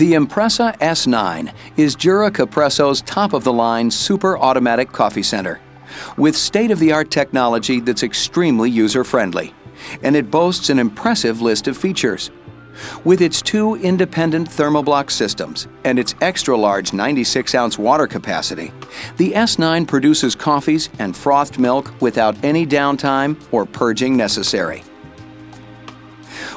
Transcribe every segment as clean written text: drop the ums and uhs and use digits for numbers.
The Impressa S9 is Jura Capresso's top-of-the-line super automatic coffee center, with state-of-the-art technology that's extremely user-friendly, and it boasts an impressive list of features. With its 2 independent thermoblock systems and its extra-large 96-ounce water capacity, the S9 produces coffees and frothed milk without any downtime or purging necessary.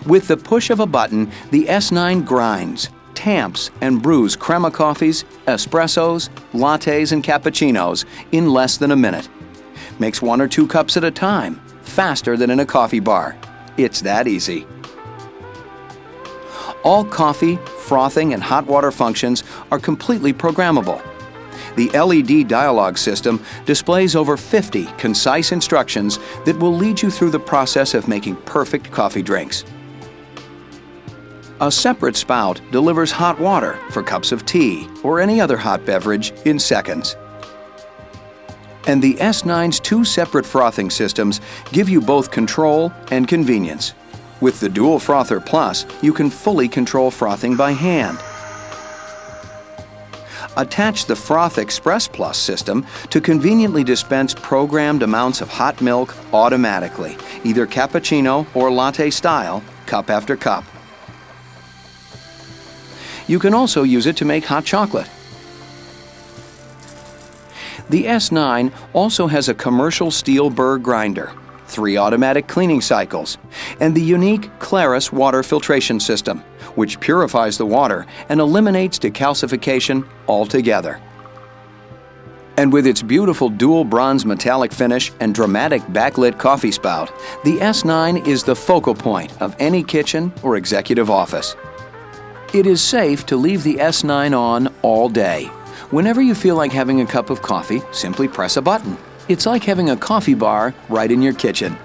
With the push of a button, the S9 grinds, tamps, and brews crema coffees, espressos, lattes, and cappuccinos in less than a minute. Makes 1 or 2 cups at a time, faster than in a coffee bar. It's that easy. All coffee, frothing, and hot water functions are completely programmable. The LED dialogue system displays over 50 concise instructions that will lead you through the process of making perfect coffee drinks. A separate spout delivers hot water for cups of tea or any other hot beverage in seconds. And the S9's 2 separate frothing systems give you both control and convenience. With the Dual Frother Plus, you can fully control frothing by hand. Attach the Froth Express Plus system to conveniently dispense programmed amounts of hot milk automatically, either cappuccino or latte style, cup after cup. You can also use it to make hot chocolate. The S9 also has a commercial steel burr grinder, 3 automatic cleaning cycles, and the unique Claris water filtration system, which purifies the water and eliminates decalcification altogether. And with its beautiful dual bronze metallic finish and dramatic backlit coffee spout, the S9 is the focal point of any kitchen or executive office. It is safe to leave the S9 on all day. Whenever you feel like having a cup of coffee, simply press a button. It's like having a coffee bar right in your kitchen.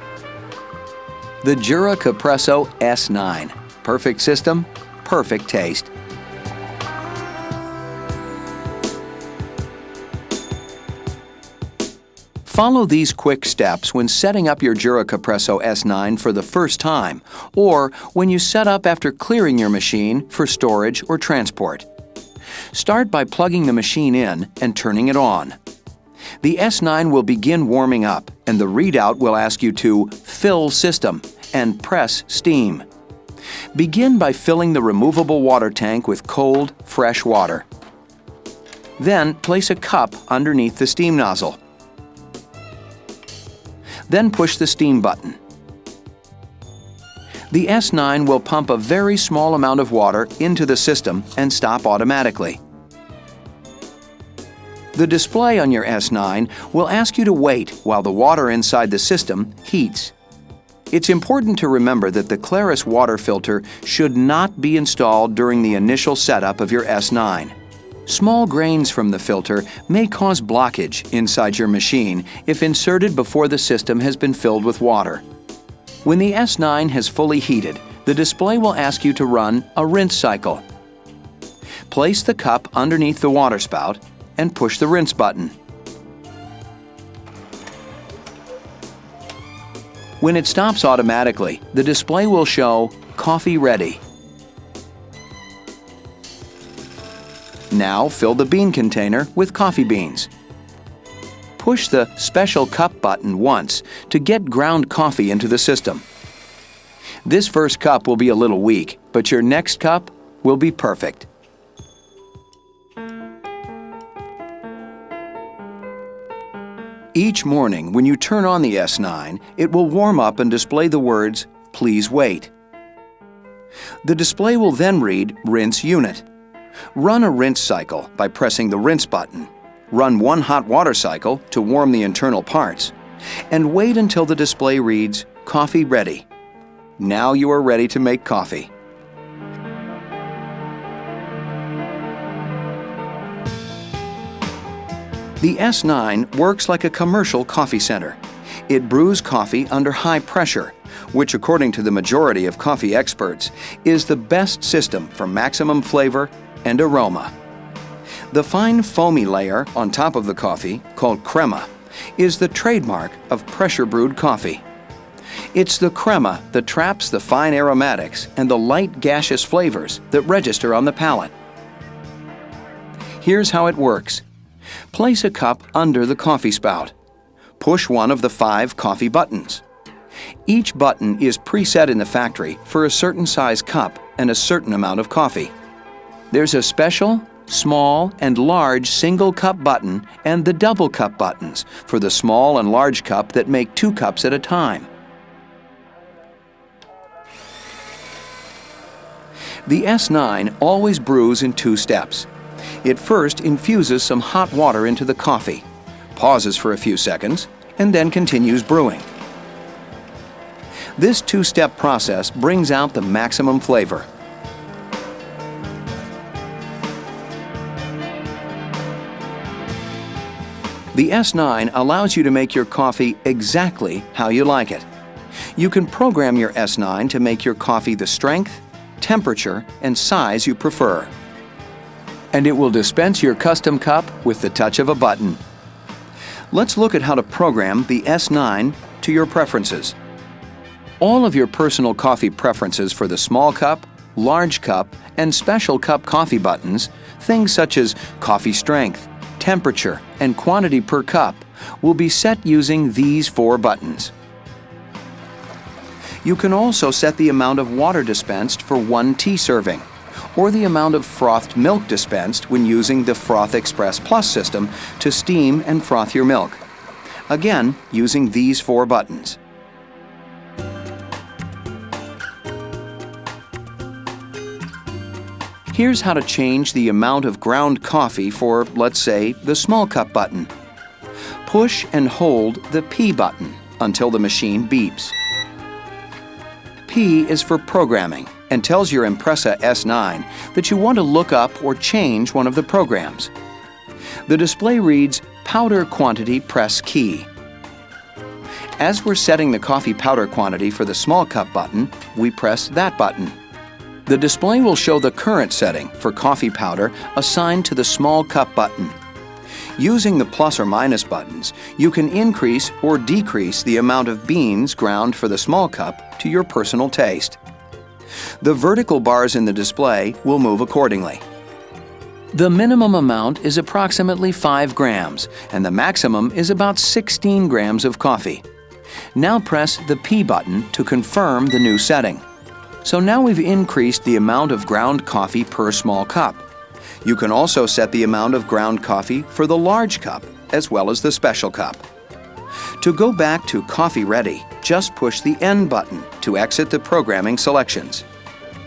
The Jura Capresso S9. Perfect system, perfect taste. Follow these quick steps when setting up your Jura Capresso S9 for the first time, or when you set up after clearing your machine for storage or transport. Start by plugging the machine in and turning it on. The S9 will begin warming up, and the readout will ask you to fill system and press steam. Begin by filling the removable water tank with cold, fresh water. Then place a cup underneath the steam nozzle. Then push the steam button. The S9 will pump a very small amount of water into the system and stop automatically. The display on your S9 will ask you to wait while the water inside the system heats. It's important to remember that the Claris water filter should not be installed during the initial setup of your S9. Small grains from the filter may cause blockage inside your machine if inserted before the system has been filled with water. When the S9 has fully heated, the display will ask you to run a rinse cycle. Place the cup underneath the water spout and push the rinse button. When it stops automatically, the display will show "Coffee Ready." Now fill the bean container with coffee beans. Push the Special Cup button once to get ground coffee into the system. This first cup will be a little weak, but your next cup will be perfect. Each morning when you turn on the S9, it will warm up and display the words, "Please wait." The display will then read, "Rinse Unit." Run a rinse cycle by pressing the rinse button. Run 1 hot water cycle to warm the internal parts. And wait until the display reads, "Coffee Ready." Now you are ready to make coffee. The S9 works like a commercial coffee center. It brews coffee under high pressure, which, according to the majority of coffee experts, is the best system for maximum flavor and aroma. The fine foamy layer on top of the coffee, called crema, is the trademark of pressure-brewed coffee. It's the crema that traps the fine aromatics and the light gaseous flavors that register on the palate. Here's how it works. Place a cup under the coffee spout. Push one of the 5 coffee buttons. Each button is preset in the factory for a certain size cup and a certain amount of coffee. There's a special, small, and large single cup button and the double cup buttons for the small and large cup that make 2 cups at a time. The S9 always brews in 2 steps. It first infuses some hot water into the coffee, pauses for a few seconds, and then continues brewing. This 2-step process brings out the maximum flavor. The S9 allows you to make your coffee exactly how you like it. You can program your S9 to make your coffee the strength, temperature, and size you prefer. And it will dispense your custom cup with the touch of a button. Let's look at how to program the S9 to your preferences. All of your personal coffee preferences for the small cup, large cup, and special cup coffee buttons, things such as coffee strength, temperature, and quantity per cup, will be set using these 4 buttons. You can also set the amount of water dispensed for 1 tea serving, or the amount of frothed milk dispensed when using the Froth Express Plus system to steam and froth your milk. Again, using these 4 buttons. Here's how to change the amount of ground coffee for, let's say, the small cup button. Push and hold the P button until the machine beeps. P is for programming and tells your Impressa S9 that you want to look up or change one of the programs. The display reads Powder Quantity Press Key. As we're setting the coffee powder quantity for the small cup button, we press that button. The display will show the current setting for coffee powder assigned to the small cup button. Using the plus or minus buttons, you can increase or decrease the amount of beans ground for the small cup to your personal taste. The vertical bars in the display will move accordingly. The minimum amount is approximately 5 grams, and the maximum is about 16 grams of coffee. Now press the P button to confirm the new setting. So now we've increased the amount of ground coffee per small cup. You can also set the amount of ground coffee for the large cup as well as the special cup. To go back to Coffee Ready, just push the N button to exit the programming selections.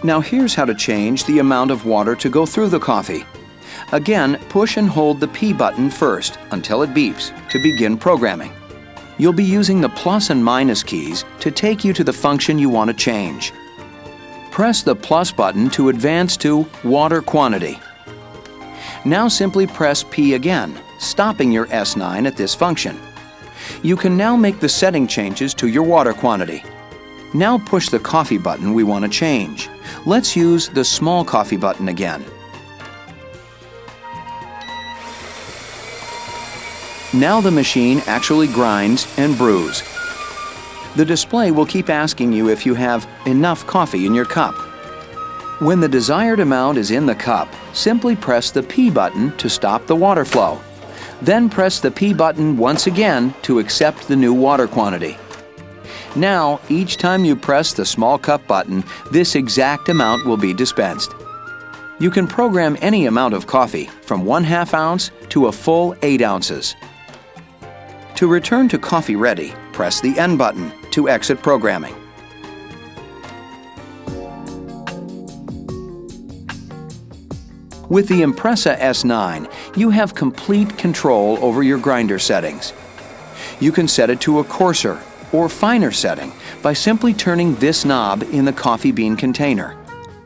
Now here's how to change the amount of water to go through the coffee. Again, push and hold the P button first until it beeps to begin programming. You'll be using the plus and minus keys to take you to the function you want to change. Press the plus button to advance to Water Quantity. Now simply press P again, stopping your S9 at this function. You can now make the setting changes to your water quantity. Now push the coffee button we want to change. Let's use the small coffee button again. Now the machine actually grinds and brews. The display will keep asking you if you have enough coffee in your cup. When the desired amount is in the cup, simply press the P button to stop the water flow. Then press the P button once again to accept the new water quantity. Now, each time you press the small cup button, this exact amount will be dispensed. You can program any amount of coffee from 1/2 ounce to a full 8 ounces. To return to Coffee Ready, press the N button to exit programming. With the Impressa S9, you have complete control over your grinder settings. You can set it to a coarser or finer setting by simply turning this knob in the coffee bean container.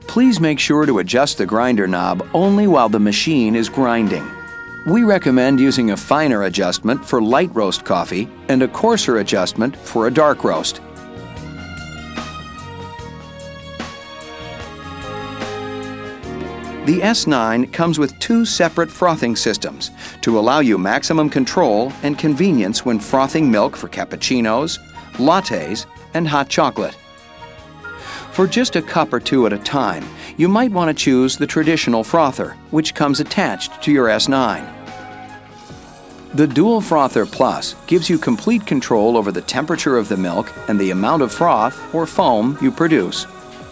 Please make sure to adjust the grinder knob only while the machine is grinding. We recommend using a finer adjustment for light roast coffee and a coarser adjustment for a dark roast. The S9 comes with 2 separate frothing systems to allow you maximum control and convenience when frothing milk for cappuccinos, lattes, and hot chocolate. For just a cup or two at a time, you might want to choose the traditional frother, which comes attached to your S9. The Dual Frother Plus gives you complete control over the temperature of the milk and the amount of froth or foam you produce.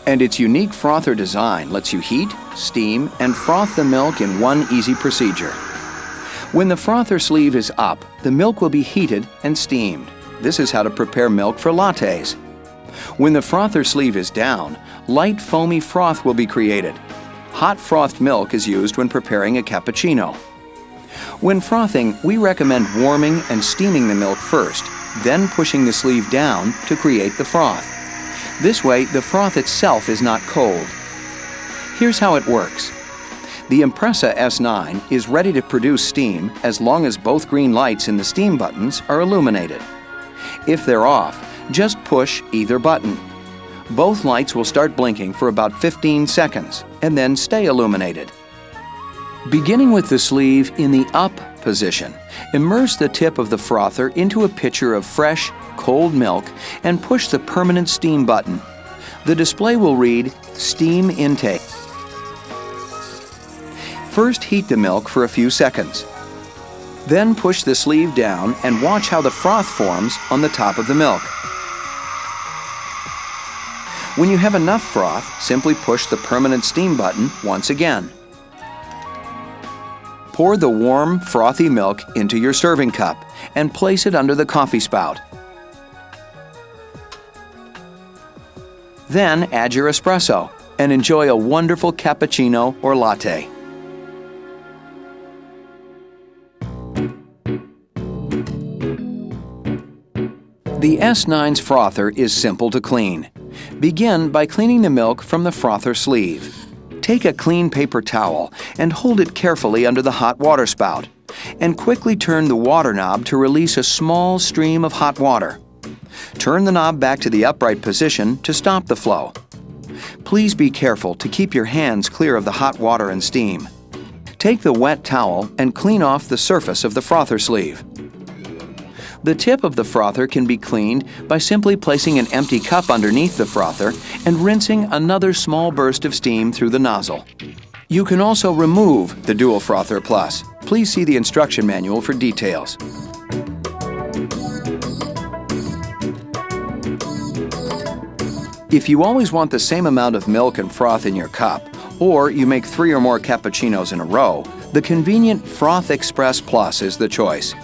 And its unique frother design lets you heat, steam, and froth the milk in one easy procedure. When the frother sleeve is up, the milk will be heated and steamed. This is how to prepare milk for lattes. When the frother sleeve is down, light foamy froth will be created. Hot frothed milk is used when preparing a cappuccino. When frothing, we recommend warming and steaming the milk first, then pushing the sleeve down to create the froth. This way, the froth itself is not cold. Here's how it works. The Espresso S9 is ready to produce steam as long as both green lights in the steam buttons are illuminated. If they're off, just push either button. Both lights will start blinking for about 15 seconds and then stay illuminated. Beginning with the sleeve in the up position, immerse the tip of the frother into a pitcher of fresh, cold milk and push the permanent steam button. The display will read Steam Intake. First, heat the milk for a few seconds. Then push the sleeve down and watch how the froth forms on the top of the milk. When you have enough froth, simply push the permanent steam button once again. Pour the warm, frothy milk into your serving cup and place it under the coffee spout. Then add your espresso and enjoy a wonderful cappuccino or latte. The S9's frother is simple to clean. Begin by cleaning the milk from the frother sleeve. Take a clean paper towel and hold it carefully under the hot water spout, and quickly turn the water knob to release a small stream of hot water. Turn the knob back to the upright position to stop the flow. Please be careful to keep your hands clear of the hot water and steam. Take the wet towel and clean off the surface of the frother sleeve. The tip of the frother can be cleaned by simply placing an empty cup underneath the frother and rinsing another small burst of steam through the nozzle. You can also remove the Dual Frother Plus. Please see the instruction manual for details. If you always want the same amount of milk and froth in your cup, or you make 3 or more cappuccinos in a row, the convenient Froth Express Plus is the choice.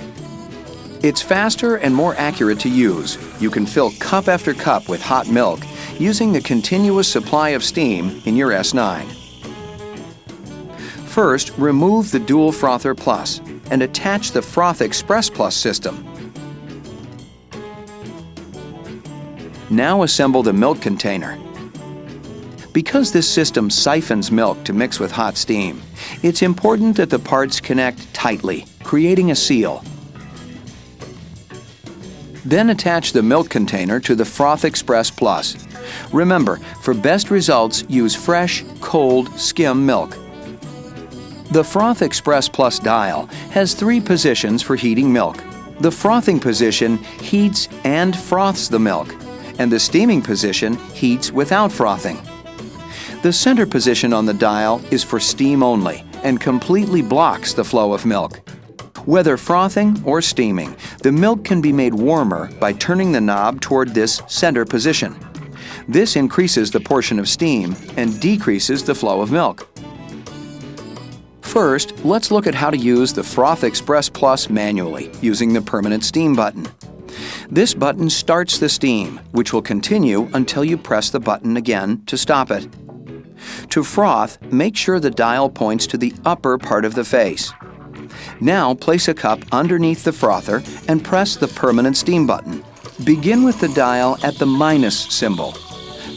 It's faster and more accurate to use. You can fill cup after cup with hot milk using the continuous supply of steam in your S9. First, remove the Dual Frother Plus and attach the Froth Express Plus system. Now assemble the milk container. Because this system siphons milk to mix with hot steam, it's important that the parts connect tightly, creating a seal. Then attach the milk container to the Froth Express Plus. Remember, for best results, use fresh, cold, skim milk. The Froth Express Plus dial has 3 positions for heating milk. The frothing position heats and froths the milk, and the steaming position heats without frothing. The center position on the dial is for steam only and completely blocks the flow of milk. Whether frothing or steaming, the milk can be made warmer by turning the knob toward this center position. This increases the portion of steam and decreases the flow of milk. First, let's look at how to use the Froth Express Plus manually using the permanent steam button. This button starts the steam, which will continue until you press the button again to stop it. To froth, make sure the dial points to the upper part of the face. Now place a cup underneath the frother and press the permanent steam button. Begin with the dial at the minus symbol.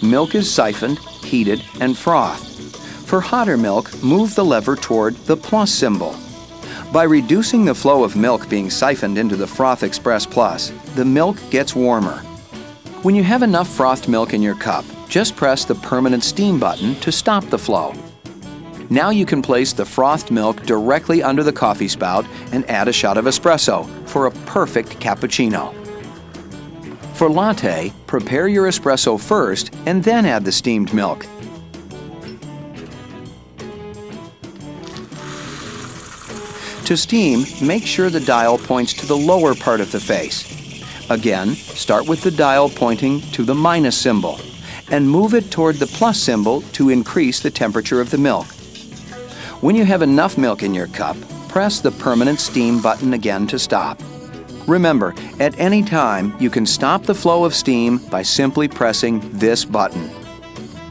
Milk is siphoned, heated, and frothed. For hotter milk, move the lever toward the plus symbol. By reducing the flow of milk being siphoned into the Froth Express Plus, the milk gets warmer. When you have enough frothed milk in your cup, just press the permanent steam button to stop the flow. Now you can place the frothed milk directly under the coffee spout and add a shot of espresso for a perfect cappuccino. For latte, prepare your espresso first and then add the steamed milk. To steam, make sure the dial points to the lower part of the face. Again, start with the dial pointing to the minus symbol and move it toward the plus symbol to increase the temperature of the milk. When you have enough milk in your cup, press the permanent steam button again to stop. Remember, at any time, you can stop the flow of steam by simply pressing this button.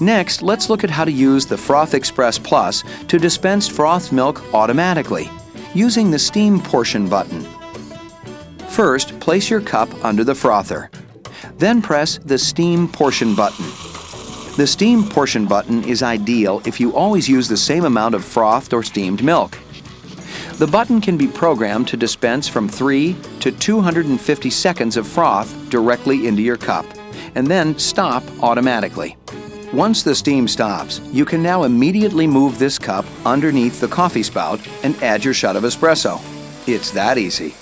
Next, let's look at how to use the Froth Express Plus to dispense frothed milk automatically, using the Steam Portion button. First, place your cup under the frother. Then press the Steam Portion button. The Steam Portion button is ideal if you always use the same amount of frothed or steamed milk. The button can be programmed to dispense from 3 to 250 seconds of froth directly into your cup, and then stop automatically. Once the steam stops, you can now immediately move this cup underneath the coffee spout and add your shot of espresso. It's that easy.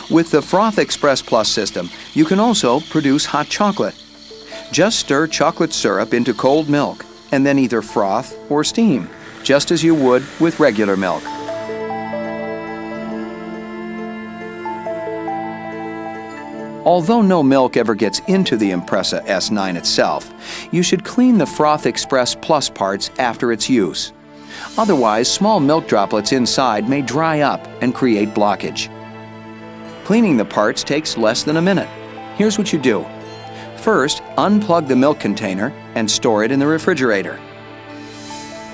With the Froth Express Plus system, you can also produce hot chocolate. Just stir chocolate syrup into cold milk and then either froth or steam, just as you would with regular milk. Although no milk ever gets into the Impressa S9 itself, you should clean the Froth Express Plus parts after its use. Otherwise, small milk droplets inside may dry up and create blockage. Cleaning the parts takes less than a minute. Here's what you do. First, unplug the milk container and store it in the refrigerator.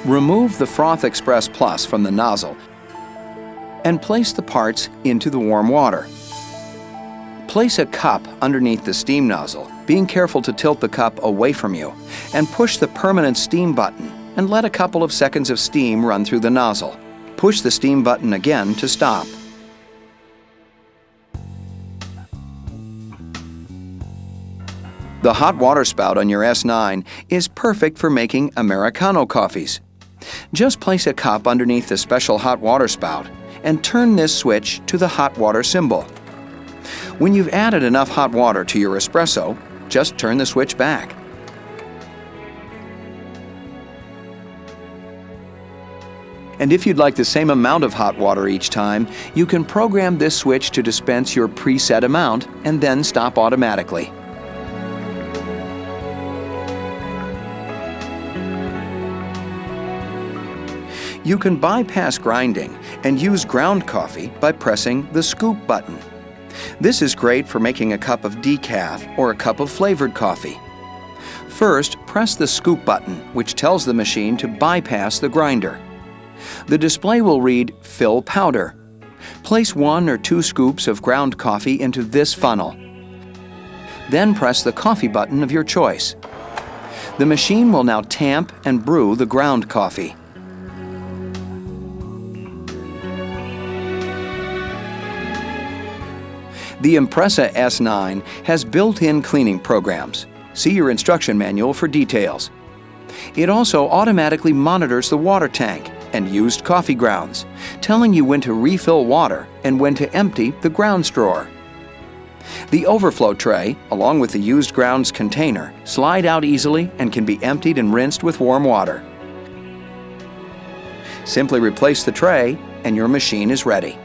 Remove the Froth Express Plus from the nozzle and place the parts into the warm water. Place a cup underneath the steam nozzle, being careful to tilt the cup away from you, and push the permanent steam button and let a couple of seconds of steam run through the nozzle. Push the steam button again to stop. The hot water spout on your S9 is perfect for making Americano coffees. Just place a cup underneath the special hot water spout and turn this switch to the hot water symbol. When you've added enough hot water to your espresso, just turn the switch back. And if you'd like the same amount of hot water each time, you can program this switch to dispense your preset amount and then stop automatically. You can bypass grinding and use ground coffee by pressing the scoop button. This is great for making a cup of decaf or a cup of flavored coffee. First, press the scoop button, which tells the machine to bypass the grinder. The display will read Fill Powder. Place 1 or 2 scoops of ground coffee into this funnel. Then press the coffee button of your choice. The machine will now tamp and brew the ground coffee. The Impressa S9 has built-in cleaning programs. See your instruction manual for details. It also automatically monitors the water tank and used coffee grounds, telling you when to refill water and when to empty the grounds drawer. The overflow tray, along with the used grounds container, slide out easily and can be emptied and rinsed with warm water. Simply replace the tray and your machine is ready.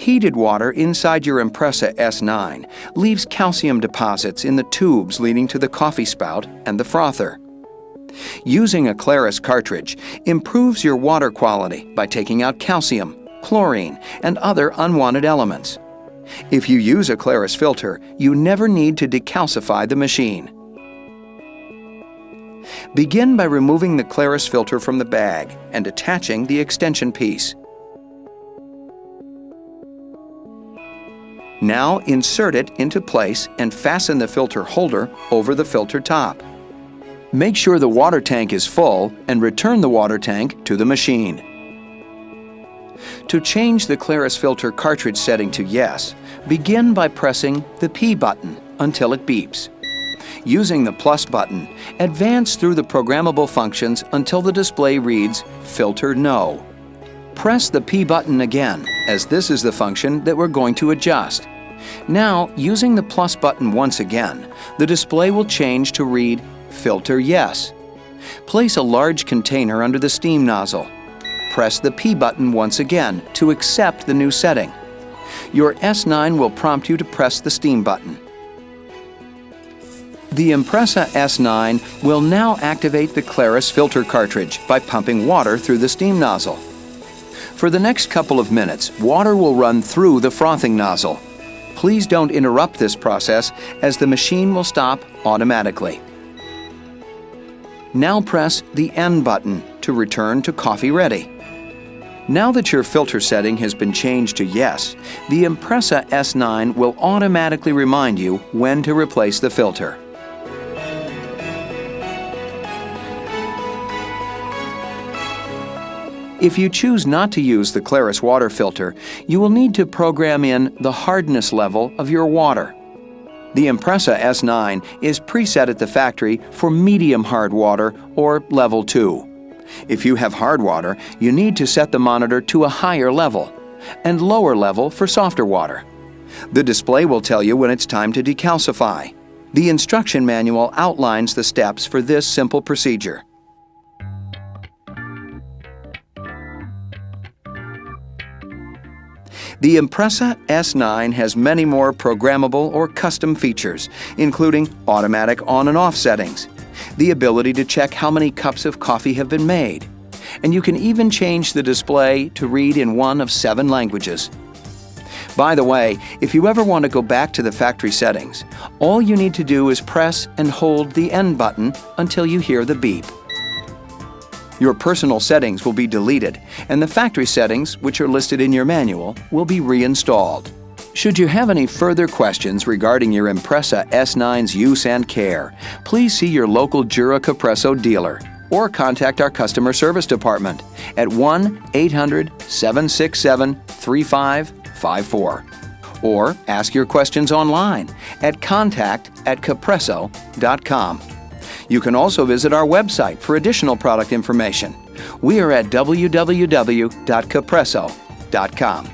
Heated water inside your Impressa S9 leaves calcium deposits in the tubes leading to the coffee spout and the frother. Using a Claris cartridge improves your water quality by taking out calcium, chlorine, and other unwanted elements. If you use a Claris filter, you never need to decalcify the machine. Begin by removing the Claris filter from the bag and attaching the extension piece. Now insert it into place and fasten the filter holder over the filter top. Make sure the water tank is full and return the water tank to the machine. To change the Claris filter cartridge setting to yes, begin by pressing the P button. until it beeps. Using the plus button, advance through the programmable functions until the display reads Filter No. Press the P button again, as this is the function that we're going to adjust. Now, using the plus button once again, the display will change to read Filter Yes. Place a large container under the steam nozzle. Press the P button once again to accept the new setting. Your S9 will prompt you to press the steam button. The Impressa S9 will now activate the Claris filter cartridge by pumping water through the steam nozzle. For the next couple of minutes, water will run through the frothing nozzle. Please don't interrupt this process, as the machine will stop automatically. Now press the N button to return to coffee ready. Now that your filter setting has been changed to Yes, the Impressa S9 will automatically remind you when to replace the filter. If you choose not to use the Claris water filter, you will need to program in the hardness level of your water. The Impressa S9 is preset at the factory for medium hard water or level 2. If you have hard water, you need to set the monitor to a higher level, and lower level for softer water. The display will tell you when it's time to decalcify. The instruction manual outlines the steps for this simple procedure. The Impressa S9 has many more programmable or custom features, including automatic on and off settings, the ability to check how many cups of coffee have been made, and you can even change the display to read in one of 7 languages. By the way, if you ever want to go back to the factory settings, all you need to do is press and hold the N button until you hear the beep. Your personal settings will be deleted, and the factory settings, which are listed in your manual, will be reinstalled. Should you have any further questions regarding your Impressa S9's use and care, please see your local Jura Capresso dealer or contact our customer service department at 1-800-767-3554. Or ask your questions online at contact@capresso.com. You can also visit our website for additional product information. We are at www.capresso.com.